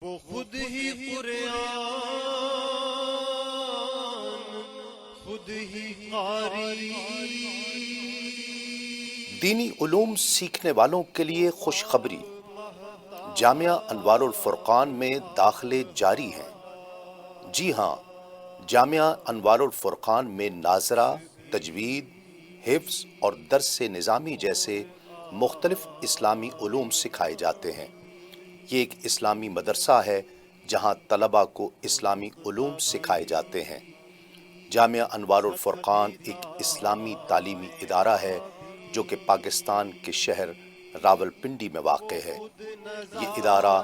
وہ خود ہی قرآن، خود ہی قاری۔ دینی علوم سیکھنے والوں کے لیے خوشخبری، جامعہ انوار الفرقان میں داخلے جاری ہیں۔ جی ہاں، جامعہ انوار الفرقان میں ناظرہ، تجوید، حفظ اور درس نظامی جیسے مختلف اسلامی علوم سکھائے جاتے ہیں۔ یہ ایک اسلامی مدرسہ ہے جہاں طلباء کو اسلامی علوم سکھائے جاتے ہیں۔ جامعہ انوار الفرقان ایک اسلامی تعلیمی ادارہ ہے جو کہ پاکستان کے شہر راولپنڈی میں واقع ہے۔ یہ ادارہ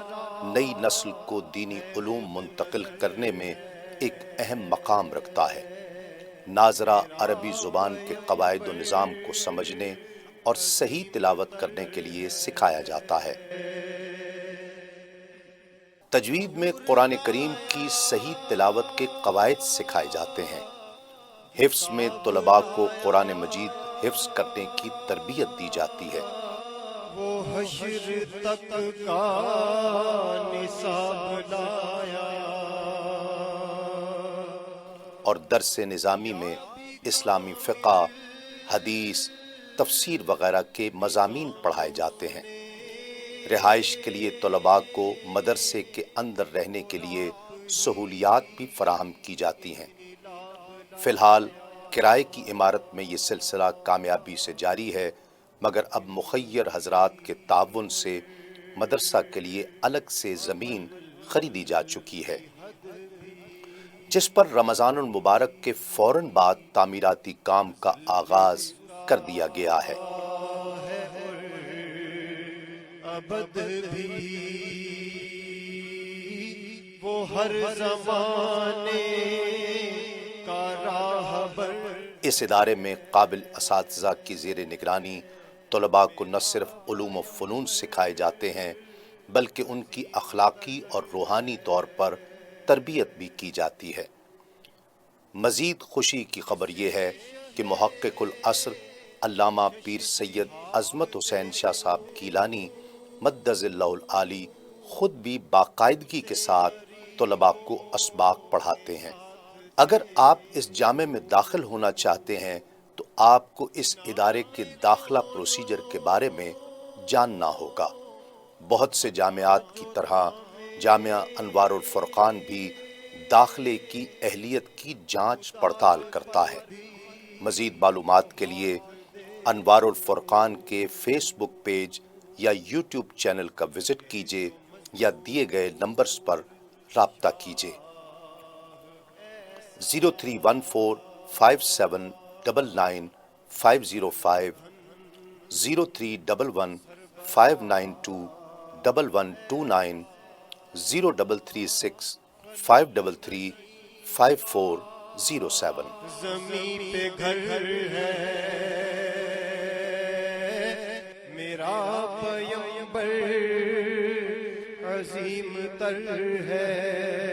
نئی نسل کو دینی علوم منتقل کرنے میں ایک اہم مقام رکھتا ہے۔ ناظرہ عربی زبان کے قواعد و نظام کو سمجھنے اور صحیح تلاوت کرنے کے لیے سکھایا جاتا ہے۔ تجوید میں قرآن کریم کی صحیح تلاوت کے قواعد سکھائے جاتے ہیں۔ حفظ میں طلباء کو قرآن مجید حفظ کرنے کی تربیت دی جاتی ہے۔ وہ حشر تک کا نصاب لایا۔ اور درس نظامی میں اسلامی فقہ، حدیث، تفسیر وغیرہ کے مضامین پڑھائے جاتے ہیں۔ رہائش کے لیے طلباء کو مدرسے کے اندر رہنے کے لیے سہولیات بھی فراہم کی جاتی ہیں۔ فی الحال کرائے کی عمارت میں یہ سلسلہ کامیابی سے جاری ہے، مگر اب مخیر حضرات کے تعاون سے مدرسہ کے لیے الگ سے زمین خریدی جا چکی ہے، جس پر رمضان المبارک کے فوراً بعد تعمیراتی کام کا آغاز کر دیا گیا ہے۔ ابد بھی وہ ہر زمانے کا راہبر۔ اس ادارے میں قابل اساتذہ کی زیر نگرانی طلباء کو نہ صرف علوم و فنون سکھائے جاتے ہیں بلکہ ان کی اخلاقی اور روحانی طور پر تربیت بھی کی جاتی ہے۔ مزید خوشی کی خبر یہ ہے کہ محقق العصر علامہ پیر سید عظمت حسین شاہ صاحب گیلانی مدظ اللہ العالی خود بھی باقاعدگی کے ساتھ طلباء کو اسباق پڑھاتے ہیں۔ اگر آپ اس جامعہ میں داخل ہونا چاہتے ہیں تو آپ کو اس ادارے کے داخلہ پروسیجر کے بارے میں جاننا ہوگا۔ بہت سے جامعات کی طرح جامعہ انوار الفرقان بھی داخلے کی اہلیت کی جانچ پڑتال کرتا ہے۔ مزید معلومات کے لیے انوار الفرقان کے فیس بک پیج یا یوٹیوب چینل کا وزٹ کیجیے یا دیے گئے نمبرز پر رابطہ کیجیے۔ 031457999505 0311592129 0336533407۔ زمین پہ گھر ہے میرا پیمبر، عظیم تر ہے